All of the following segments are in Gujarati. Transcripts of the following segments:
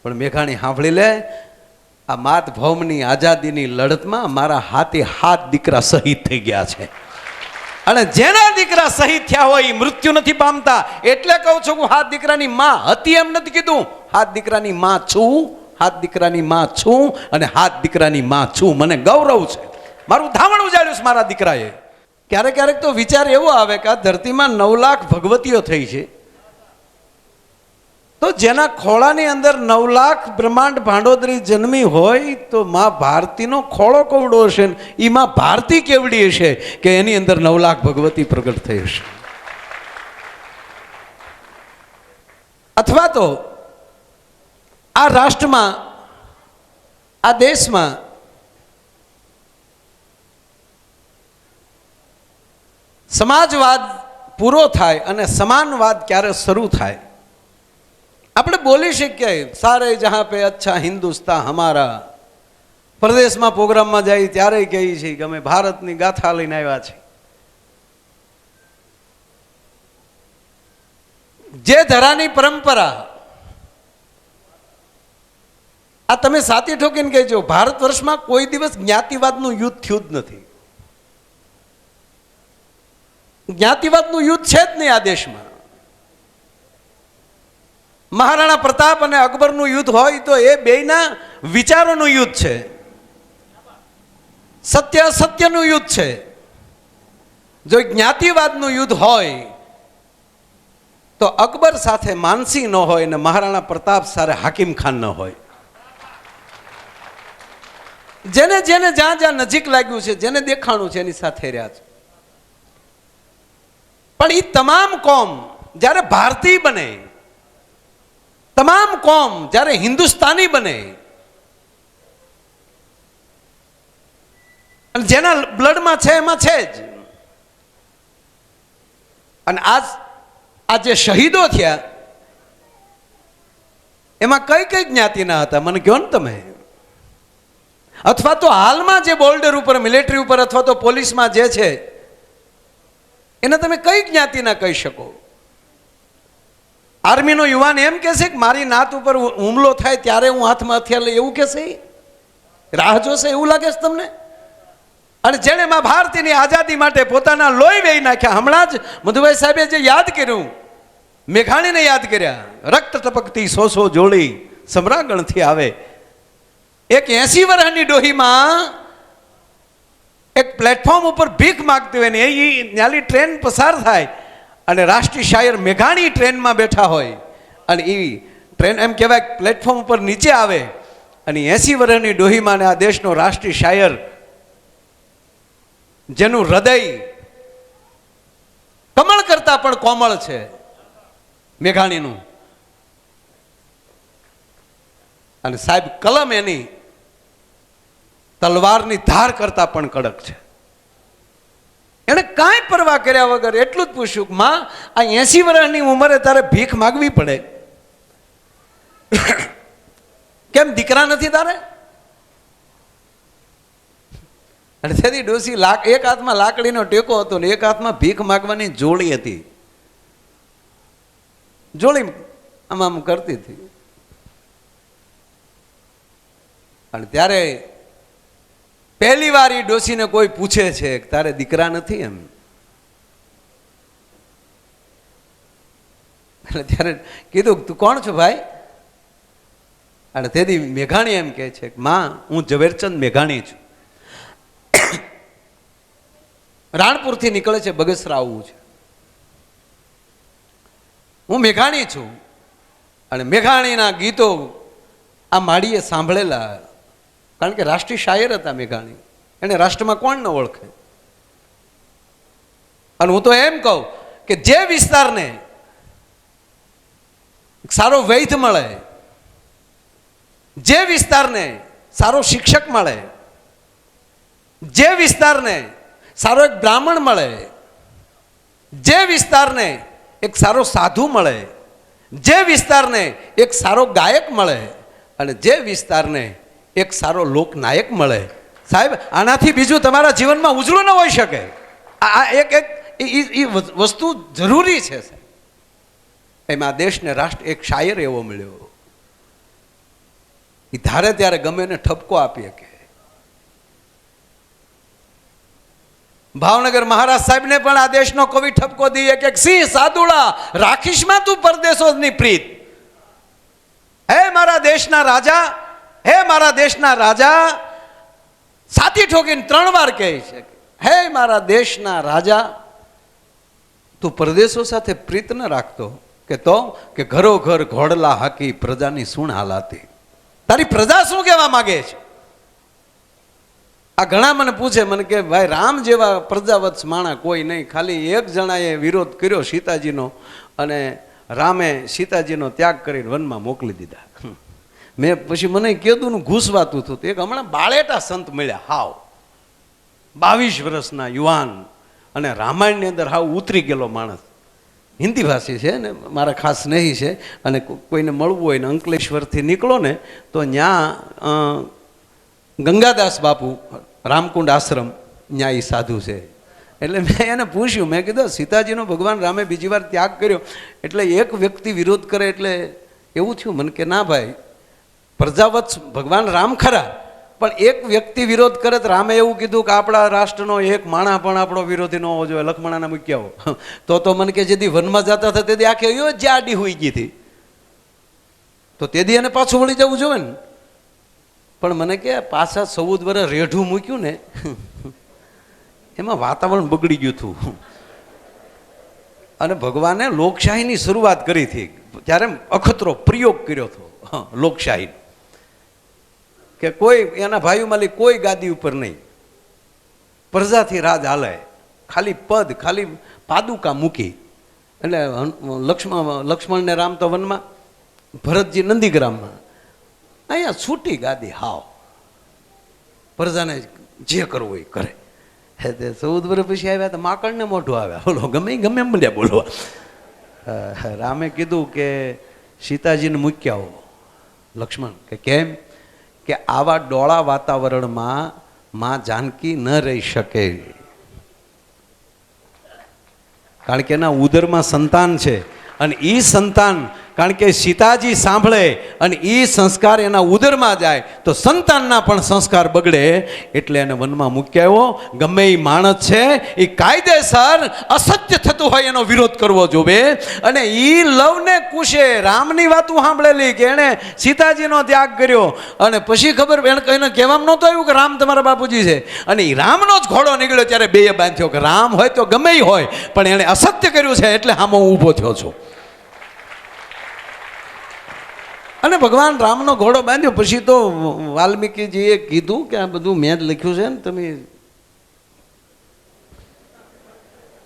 પણ મેઘાણી સાંભળી લે, આ માતભૌમની આઝાદીની લડતમાં મારા હાથે 7 દીકરા શહીદ થઈ ગયા છે, અને જેના દીકરા શહીદ થયા હોય એ મૃત્યુ નથી પામતા. એટલે કહું છું હું 7 દીકરાની માં હતી એમ નથી કીધું, 7 દીકરાની માં છું, 7 દીકરાની માં છું, અને 7 દીકરાની માં છું. મને ગૌરવ છે, મારું ધાવણ ઉજાડ્યું છે મારા દીકરાએ. ક્યારેક ક્યારેક તો વિચાર એવો આવે કે આ ધરતીમાં 9 લાખ ભગવતીઓ થઈ છે, તો જેના ખોળાની અંદર 9 લાખ બ્રહ્માંડ ભાંડોદરી જન્મી હોય તો માં ભારતીનો ખોળો કવડો હશે, એ માં ભારતી કેવડી હશે કે એની અંદર 9 લાખ ભગવતી પ્રગટ થઈ હશે. અથવા તો આ રાષ્ટ્રમાં, આ દેશમાં સમાજવાદ પૂરો થાય અને સમાનવાદ ક્યારે શરૂ થાય? આપણે બોલી શકીએ સારે જહાં પે અચ્છા હિન્દુસ્તાન હમારા. પ્રદેશમાં પ્રોગ્રામમાં જાય ત્યારે કહીએ છીએ કે અમે ભારતની ગાથા લઈને આવ્યા છે. જે ધરાની પરંપરા, આ તમે સાચી ઠોકીને કહેજો, ભારત વર્ષમાં કોઈ દિવસ જ્ઞાતિવાદનું યુદ્ધ થયું જ નથી. જ્ઞાતિવાદનું યુદ્ધ છે જ નહીં આ દેશમાં. મહારાણા પ્રતાપ અને અકબરનું યુદ્ધ હોય તો એ બેયના વિચારોનું યુદ્ધ છે, સત્ય અસત્યનું યુદ્ધ છે. જો જ્ઞાતિવાદનું યુદ્ધ હોય તો અકબર સાથે માનસિંહ ન હોય ને મહારાણા પ્રતાપ સાથે હાકિમ ખાન ન હોય. જેને જેને જ્યાં જ્યાં નજીક લાગ્યું છે, જેને દેખાણું છે એની સાથે રહ્યા છે. પણ એ તમામ કોમ જ્યારે ભારતીય બને, તમામ કોમ જ્યારે હિન્દુસ્તાની બને, અને જેના બ્લડમાં છે એમાં છે જ. અને આ જે શહીદો થયા એમાં કઈ કઈ જ્ઞાતિના હતા મને કહો ને તમે. અથવા તો હાલમાં જે બોર્ડર ઉપર, મિલિટરી ઉપર અથવા તો પોલીસમાં જે છે એને તમે કઈ જ્ઞાતિના કહી શકો? આર્મીનો યુવાન એમ કહેશે કે મારી નાત ઉપર હુમલો થાય ત્યારે હું હાથમાં હથિયાર લઈ, એવું કહેશે? રાહ જોશે એવું લાગે છે તમને? અને જેણે માં ભારતીની આઝાદી માટે પોતાના લોહી વેઈ નાખ્યા. હમણાં જ મધુભાઈ સાહેબે જે યાદ કર્યું, મેઘાણીને યાદ કર્યા, રક્ત ટપકતી 100 જોડી સમરાગણથી આવે. એક 80 વર્ષની ડોહીમાં એક પ્લેટફોર્મ ઉપર ભીખ માગતી હોય ને એ ન્યાલી ટ્રેન પસાર થાય અને રાષ્ટ્રીય શાયર મેઘાણી ટ્રેનમાં બેઠા હોય અને એ ટ્રેન એમ કહેવાય પ્લેટફોર્મ ઉપર નીચે આવે અને 80 વર્ષની ડોહીમાં ને આ દેશનો રાષ્ટ્રીય શાયર, જેનું હૃદય કમળ કરતા પણ કોમળ છે મેઘાણીનું, અને સાહેબ કલમ એની તલવારની ધાર કરતા પણ કડક છે. એને કાંઈ પરવા કર્યા વગર એટલું જ પૂછ્યું કે માં આ 80 વર્ષની ઉંમરે તારે ભીખ માગવી પડે, કેમ દીકરા નથી તારે? અને તેથી ડોસી એક હાથમાં લાકડીનો ટેકો હતો ને એક હાથમાં ભીખ માગવાની જોડી હતી. જોડી આમ આમ કરતી હતી. અને ત્યારે પહેલી વાર એ ડોસીને કોઈ પૂછે છે કે તારે દીકરા નથી એમ. એટલે ત્યારે કીધું તું કોણ છો ભાઈ? અને તેથી મેઘાણી એમ કહે છે કે માં હું ઝવેરચંદ મેઘાણી છું, રાણપુરથી નીકળે છે બગસરા આવવું છે, હું મેઘાણી છું. અને મેઘાણીના ગીતો આ માળીએ સાંભળેલા, કારણ કે રાષ્ટ્રીય શાયર હતા મેઘાણી, એને રાષ્ટ્રમાં કોણ ન ઓળખે. અને હું તો એમ કહું કે જે વિસ્તારને સારો વૈદ્ય મળે, જે વિસ્તારને સારો શિક્ષક મળે, જે વિસ્તારને સારો એક બ્રાહ્મણ મળે, જે વિસ્તારને એક સારો સાધુ મળે, જે વિસ્તારને એક સારો ગાયક મળે અને જે વિસ્તારને એક સારો લોકનાયક મળે, સાહેબ આનાથી બીજું તમારા જીવનમાં ઉજળું ન હોઈ શકે. આ એક વસ્તુ જરૂરી છે. એમાં દેશને રાષ્ટ્ર એક શાયર એવો મળ્યો એ ધારે ત્યારે ગમે એને ઠપકો આપી શકે. ભાવનગર મહારાજ સાહેબને પણ આ દેશનો કવિ ઠપકો દઈએ કે સિંહ સાદુડા રાખીશમાં તું પરદેશોની પ્રીત. હે મારા દેશના રાજા, હે મારા દેશના રાજા, સાથી ઠોકીને 3 વાર કહે છે, હે મારા દેશના રાજા, તું પરદેશો સાથે પ્રીત ન રાખતો કે તો કે ઘરો ઘર ઘોડલા હાકી પ્રજાની સુણ હાલાતી. તારી પ્રજા શું કહેવા માંગે છે? આ ઘણા મને પૂછે, મને કે ભાઈ રામ જેવા પ્રજાવત્સ માણા કોઈ નહીં, ખાલી એક જણાએ વિરોધ કર્યો સીતાજીનો, અને રામે સીતાજીનો ત્યાગ કરીને વનમાં મોકલી દીધા. મેં પછી મને કીધું ઘૂસવાતું હતું. એક હમણાં બાળેટા સંત મળ્યા, હાવ 22 વર્ષના યુવાન, અને રામાયણની અંદર હાવ ઉતરી ગયેલો માણસ, હિન્દી ભાષી છે ને મારા ખાસ સ્નેહી છે, અને કોઈને મળવું હોય ને અંકલેશ્વરથી નીકળો ને તો ત્યાં ગંગાદાસ બાપુ રામકુંડ આશ્રમ, ત્યાં એ સાધુ છે. એટલે મેં એને પૂછ્યું, મેં કીધું સીતાજીનો ભગવાન રામે બીજી વાર ત્યાગ કર્યો એટલે એક વ્યક્તિ વિરોધ કરે એટલે એવું થયું? મને કે ના ભાઈ, પ્રજાવત્સ ભગવાન રામ ખરા, પણ એક વ્યક્તિ વિરોધ કરે તો રામે એવું કીધું કે આપણા રાષ્ટ્રનો એક માણા પણ આપણો વિરોધી ન હોવો જોઈએ, લખમણાના મૂક્યા હો. તો મને કે જેથી વનમાં જતા હતા તેથી આખી અયોધ્યા આડી હોઈ ગઈ હતી, તો તેથી એને પાછું વળી જવું જોઈએ ને. પણ મને કે પાછા 14 વર્ષ રેઢું મૂક્યું ને એમાં વાતાવરણ બગડી ગયું હતું. અને ભગવાને લોકશાહીની શરૂઆત કરી હતી ત્યારે અખતરો પ્રયોગ કર્યો હતો લોકશાહી, કે કોઈ એના ભાઈઓ માલી કોઈ ગાદી ઉપર નહીં, પ્રજાથી રાજ હાલે, ખાલી પદ, ખાલી પાદુકા મૂકી. એટલે લક્ષ્મણને રામ તો વનમાં, ભરતજી નંદીગ્રામમાં, અહીંયા છૂટી ગાદી, હાવ પ્રજાને જે કરવું એ કરે. હે તે 14 વર્ષ પછી આવ્યા તો માકડને મોઢું આવ્યા, બોલો ગમે એમ બોલ્યા બોલવા. રામે કીધું કે સીતાજીને મૂક્યા હો. લક્ષ્મણ કે કેમ? કે આવા ડોળા વાતાવરણમાં માં જાનકી ન રહી શકે, કારણ કે એના ઉદરમાં સંતાન છે, અને એ સંતાન, કારણ કે સીતાજી સાંભળે અને એ સંસ્કાર એના ઉદરમાં જાય તો સંતાનના પણ સંસ્કાર બગડે, એટલે એને વનમાં મૂક્યા આવ્યો. ગમે એ માણસ છે એ કાયદેસર અસત્ય થતું હોય એનો વિરોધ કરવો જોવે. અને એ લવને કુશે રામની વાતું સાંભળેલી કે એણે સીતાજીનો ત્યાગ કર્યો, અને પછી ખબર એને કહેવામાં નહોતું આવ્યું કે રામ તમારા બાપુજી છે, અને એ રામનો જ ઘોડો નીકળ્યો ત્યારે બેય બાંધ્યો કે રામ હોય તો ગમે એ હોય, પણ એણે અસત્ય કર્યું છે એટલે હામો હું ઊભો થયો છું. અને ભગવાન રામનો ઘોડો બાંધ્યો. પછી તો વાલ્મીકીજીએ કીધું કે આ બધું મેં જ લખ્યું છે ને તમે.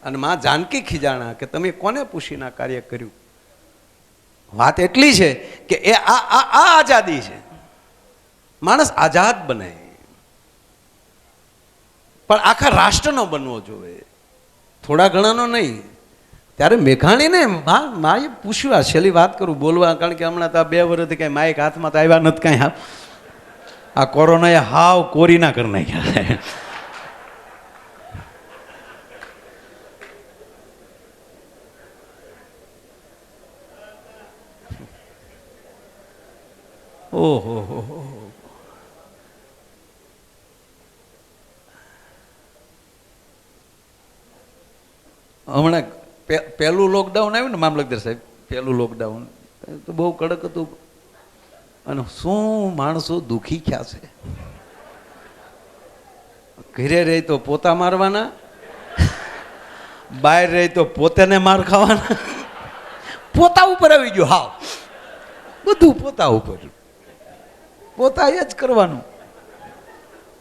અને માં જાનકી ખીજાણા કે તમે કોને પૂછીને આ કાર્ય કર્યું. વાત એટલી છે કે એ આ આઝાદી છે, માણસ આઝાદ બને, પણ આખા રાષ્ટ્રનો બનવો જોઈએ, થોડા ઘણાનો નહીં. ત્યારે મેઘાણીને માએ પૂછ્યું, આ છેલ્લી વાત કરું બોલવા, કારણ કે હમણાં તો આ 2 વર્ષથી કાંઈ માઇક હાથમાં તો આવ્યા નથી કાંઈ. આ કોરોનાએ હાવ કોરીના કરી નાખ્યા. ઓહો હમણાં પહેલું લોકડાઉન આવ્યું ને મામલતદાર સાહેબ, પહેલું લોકડાઉન તો બહુ કડક હતું, અને શું માણસો દુખી થયા છે. ઘરે રહી તો પોતા મારવાના, બહાર રહી તો પોતાને માર ખાવાના, પોતા ઉપર આવી ગયો, હાવ બધું પોતા ઉપર, પોતા એ જ કરવાનું.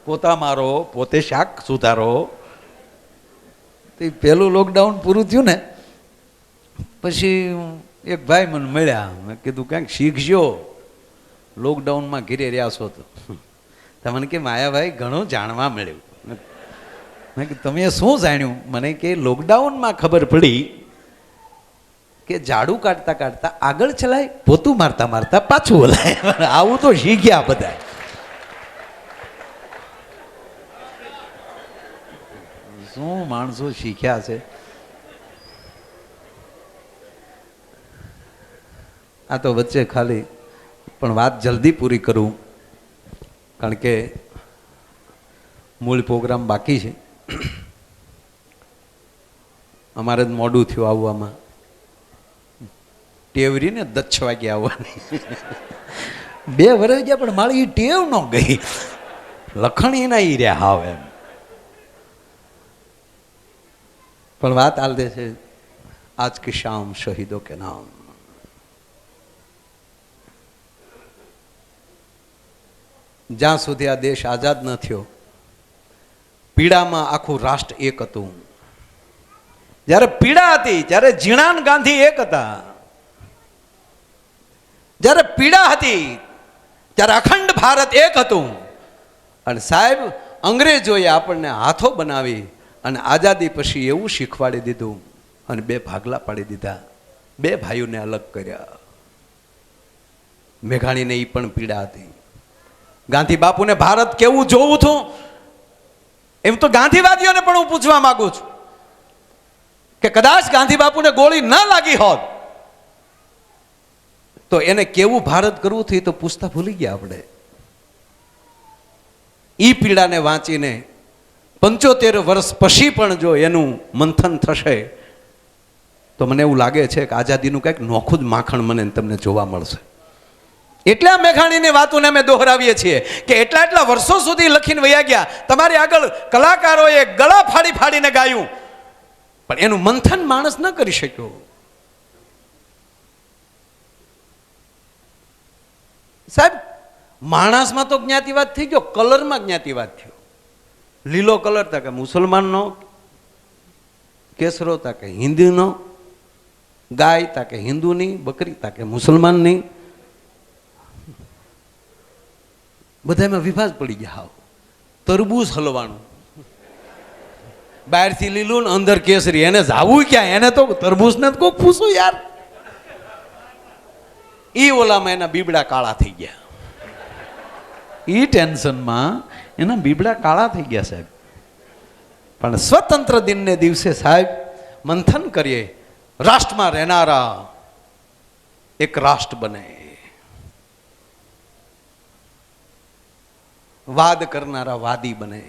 પોતા મારો, પોતે શાક સુધારો. તો પહેલું લોકડાઉન પૂરું થયું ને પછી એક ભાઈ મને મળ્યા, મેં કીધું ક્યાંક શીખજો, લોકડાઉનમાં ઘેરે રહ્યા છો તો. મને કે માયાભાઈ ઘણું જાણવા મળ્યું. મેં કીધું તમે શું જાણ્યું? મને કે લોકડાઉનમાં ખબર પડી કે ઝાડુ કાઢતા કાઢતા આગળ ચલાય, પોતું મારતા મારતા પાછું હલાય. આવું તો શીખ્યા બધા. શું માણસો શીખ્યા છે. આ તો વચ્ચે ખાલી પણ વાત જલ્દી પૂરી કરું. કારણ કે મૂળ પ્રોગ્રામ બાકી છે. અમારે જ મોડું થયું આવવામાં. ટેવરીને 10 વાગે આવવાની. 2 વર્ષ ગયા પણ મારી ટેવ ન ગઈ. લખણ એના ઈ રહ્યા હાવ એમ. પણ વાત હાલતે છે આજ કી શામ શહીદો કે નામ. જ્યાં સુધી આ દેશ આઝાદ ન થયો, પીડામાં આખું રાષ્ટ્ર એક હતું. જ્યારે પીડા હતી ત્યારે જીણાન ગાંધી એક હતા. જ્યારે પીડા હતી ત્યારે અખંડ ભારત એક હતું. અને સાહેબ, અંગ્રેજોએ આપણને હાથો બનાવી અને આઝાદી પછી એવું શીખવાડી દીધું અને 2 ભાગલા પાડી દીધા. 2 ભાઈઓને અલગ કર્યા. મેઘાણીને એ પણ પીડા હતી. ગાંધી બાપુને ભારત કેવું જોવું હતું એમ તો ગાંધીવાદીઓને પણ હું પૂછવા માંગુ છું કે કદાચ ગાંધી બાપુને ગોળી ન લાગી હોત તો એને કેવું ભારત કરવું હતું એ તો પૂછતા ભૂલી ગયા આપણે. ઈ પીડાને વાંચીને 75 વર્ષ પછી પણ જો એનું મંથન થશે તો મને એવું લાગે છે કે આઝાદીનું કંઈક નોખું જ માખણ મને તમને જોવા મળશે. એટલા મેઘાણીની વાતોને અમે દોહરાવીએ છીએ કે એટલા વર્ષો સુધી લખીને વયા ગયા. તમારી આગળ કલાકારોએ ગળા ફાડી ફાડીને ગાયું પણ એનું મંથન માણસ ન કરી શક્યો. સાહેબ, માણસમાં તો જ્ઞાતિવાદ થઈ ગયો, કલરમાં જ્ઞાતિવાદ થયો. લીલો કલર તા કે મુસલમાનનો, કેસરો તા કે હિન્દુનો, ગાય તા કે હિન્દુની, બકરી તા કે મુસલમાનની. બધામાં વિભાગ પડી ગયા. હાવ તરબૂચ હલવાનું, બહારથી લીલું ને અંદર કેસરી. એને જાવું ક્યાં? એને તો તરબૂચને કોઈ પૂછું યાર. ઈ ઓલામાં એના બીબડા કાળા થઈ ગયા. ઈ ટેન્શનમાં એના બીબડા કાળા થઈ ગયા સાહેબ. પણ સ્વતંત્ર દિનને દિવસે સાહેબ મંથન કરીએ, રાષ્ટ્રમાં રહેનારા એક રાષ્ટ્ર બને, વાદ કરનારા વાદી બને,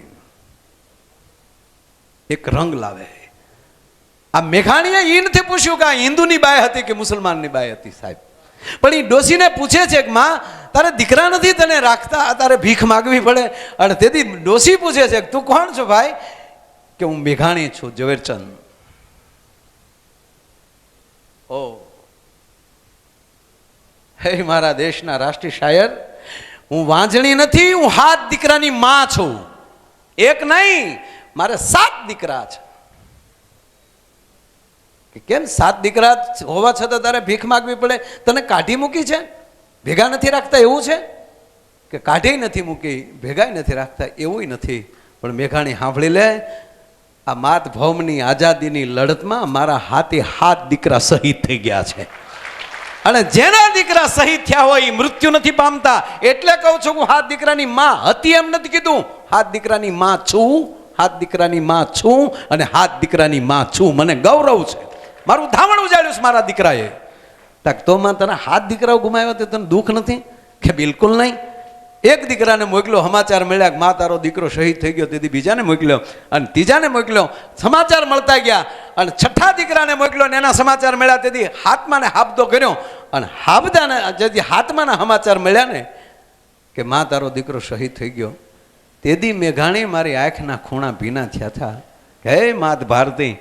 એક રંગ લાવે. આ મેઘાણીએ ઈ નથી પૂછ્યું કે આ હિન્દુની બાઈ હતી કે મુસલમાનની બાઈ હતી સાહેબ. પણ એ ડોસીને પૂછે છે કે માં, તારે દીકરા નથી તને રાખતા, તારે ભીખ માગવી પડે. અને તેથી ડોસી પૂછે છે કે તું કોણ છો ભાઈ? કે હું મેઘાણી છું, ઝવેરચંદ. ઓ હે મારા દેશના રાષ્ટ્રીય શાયર, હું વાંજણી નથી, હું 7 દીકરાની માં છું. એક નહીં, મારે 7 દીકરા છે. કે કેમ 7 દીકરા હોવા છતાં તારે ભીખ માગવી પડે? તને કાઢી મૂકી છે? ભેગા નથી રાખતા એવું છે? કે કાઢી નથી મૂકી, ભેગાય નથી રાખતા એવું નથી. પણ મેઘાણી સાંભળી લે, આ માતભૌમની આઝાદીની લડતમાં મારા 7 દીકરા શહીદ થઈ ગયા છે. અને જેના દીકરા શહીદ થયા હોય એ મૃત્યુ નથી પામતા. એટલે કહું છું હું 7 દીકરાની માં હતી એમ નથી કીધું. 7 દીકરાની માં છું, 7 દીકરાની માં છું અને 7 દીકરાની માં છું. મને ગૌરવ છે. મારું ધાવણ ઉજાડ્યું છે મારા દીકરાએ. તો માં તને 7 દીકરાઓ ગુમાવ્યા તો તને દુઃખ નથી? કે બિલકુલ નહીં. એક દીકરાને મોકલ્યો, સમાચાર મળ્યા કે માં તારો દીકરો શહીદ થઈ ગયો. તેથી બીજાને મોકલ્યો અને ત્રીજાને મોકલ્યો, સમાચાર મળતા ગયા. અને 6થા દીકરાને મોકલ્યો અને એના સમાચાર મળ્યા. તેથી હાથમાને હાબદો કર્યો અને હાબદાને જેથી હાથમાના સમાચાર મળ્યા ને કે માં તારો દીકરો શહીદ થઈ ગયો, તેથી મેઘાણી મારી આંખના ખૂણા ભીના થયા હતા. હે માત ભારતી,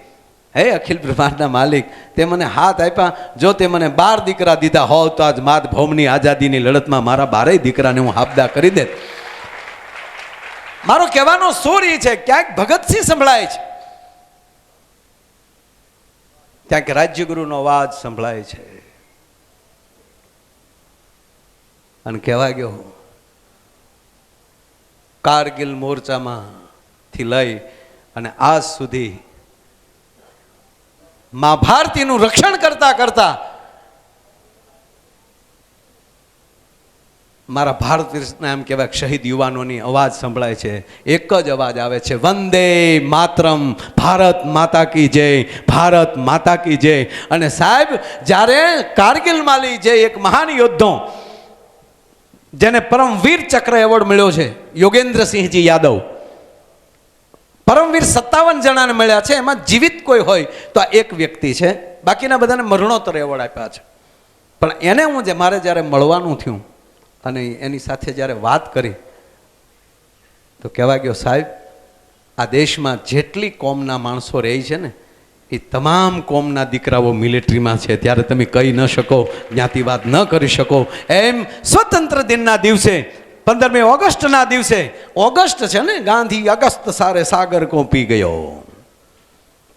હે અખિલ બ્રહ્માંડના માલિક, તે મને હાથ આપ્યા. જો તે મને 12 દીકરા દીધા હોવ તો આજ માતભૌમની આઝાદીની લડતમાં મારા 12 દીકરાને હું હાબદા કરી દે. મારો કહેવાનો સૂર એ છે, ક્યાંક ભગતસિંહ સંભળાય છે, ક્યાંક રાજ્યગુરુનો અવાજ સંભળાય છે. અને કહેવા ગયો કારગિલ મોરચામાં થી લઈ અને આજ સુધી મા ભારતીનું રક્ષણ કરતા કરતા મારા ભારત દેશના એમ કહેવાય શહીદ યુવાનોની અવાજ સંભળાય છે. એક જ અવાજ આવે છે, વંદે માતરમ, ભારત માતા કી જય, ભારત માતા કી જય. અને સાહેબ, જ્યારે કારગિલમાં જે એક મહાન યોદ્ધો જેને પરમવીર ચક્ર એવોર્ડ મળ્યો છે, યોગેન્દ્રસિંહજી યાદવ. પરમવીર 57 જણાને મળ્યા છે, એમાં જીવિત કોઈ હોય તો આ એક વ્યક્તિ છે, બાકીના બધાને મરણોત્તર એવોર્ડ આપ્યા છે. પણ એને હું મારે જ્યારે મળવાનું થયું અને એની સાથે જ્યારે વાત કરી તો કહેવા ગયો, સાહેબ આ દેશમાં જેટલી કોમના માણસો રહે છે ને એ તમામ કોમના દીકરાઓ મિલિટરીમાં છે, ત્યારે તમે કહી ન શકો, જ્ઞાતિવાદ ન કરી શકો. એમ સ્વતંત્ર દિનના દિવસે 15મી ઓગસ્ટના દિવસે, ઓગસ્ટ છે ને, ગાંધી અગસ્ત સારે સાગર કો પી ગયો.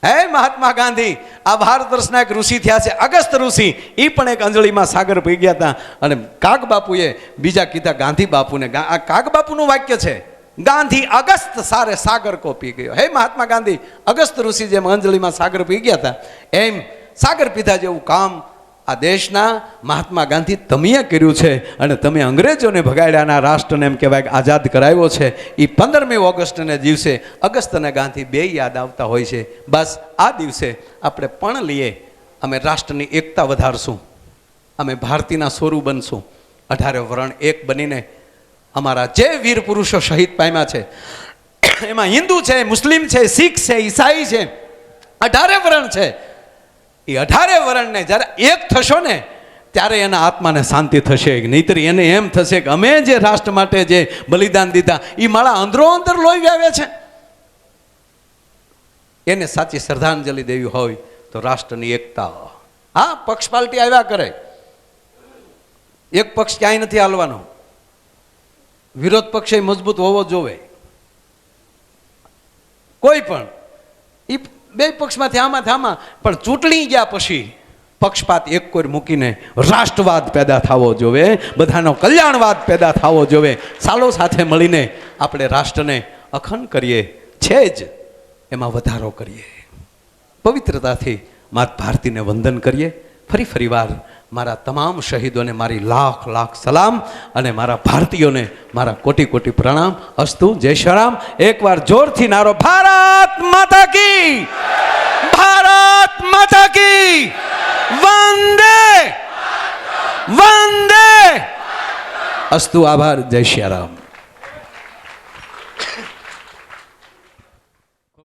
હે મહાત્મા ગાંધી આ ભારત વર્ષના એક ઋષિ થયા છે, અગસ્ત ઋષિ, એ પણ એક અંજળીમાં સાગર પી ગયા હતા. અને કાગ બાપુએ બીજા કીધા ગાંધી બાપુને, આ કાગ બાપુનું વાક્ય છે, ગાંધી અગસ્ત સારે સાગર કો પી ગયો. હે મહાત્મા ગાંધી અગસ્ત ઋષિ જેમ અંજળીમાં સાગર પી ગયા હતા એમ સાગર પીધા જેવું કામ આ દેશના મહાત્મા ગાંધી તમે કર્યું છે. અને તમે અંગ્રેજોને ભગાડ્યાના રાષ્ટ્રને એમ કહેવાય આઝાદ કરાવ્યો છે. એ 15મી ઓગસ્ટને દિવસે અગસ્ત અને ગાંધી બે યાદ આવતા હોય છે. બસ આ દિવસે આપણે પણ લઈએ, અમે રાષ્ટ્રની એકતા વધારશું, અમે ભારતીના સ્વરૂપ બનશું, 18 વર્ણ એક બનીને અમારા જે વીર પુરુષો શહીદ પામ્યા છે, એમાં હિન્દુ છે, મુસ્લિમ છે, શીખ છે, ઈસાઈ છે, 18 વર્ણ છે. એ 18 વર્ણને જ્યારે એક થશો ને ત્યારે એના આત્માને શાંતિ થશે. નહીતર એને એમ થશે કે અમે જે રાષ્ટ્ર માટે જે બલિદાન દીધા એ મારા અંદરો અંદર લોહી આવે છે. એને સાચી શ્રદ્ધાંજલિ દેવી હોય તો રાષ્ટ્રની એકતા. હા, પક્ષ પાર્ટી આવ્યા કરે, એક પક્ષ ક્યાંય નથી હાલવાનો, વિરોધ પક્ષ મજબૂત હોવો જોવે. કોઈ પણ એ બે પક્ષમાંથી આમાં પણ ચૂંટણી ગયા પછી પક્ષપાત એક કોઈ મૂકીને રાષ્ટ્રવાદ પેદા થવો જોવે, બધાનો કલ્યાણવાદ પેદા થવો જોવે. સાલો સાથે મળીને આપણે રાષ્ટ્રને અખંડ કરીએ, છે જ એમાં વધારો કરીએ, પવિત્રતાથી માત ભારતીને વંદન કરીએ. ફરી વાર મારા તમામ શહીદોને મારી લાખ લાખ સલામ અને મારા ભારતીયોને મારા કોટી કોટી પ્રણામ. અસ્તુ. જય શ્રી રામ. એકવાર જોરથી નારો ભારત માતા કી, ભારત માતા કી, વંદે વંદે. અસ્તુ. આભાર. જય શ્રી રામ.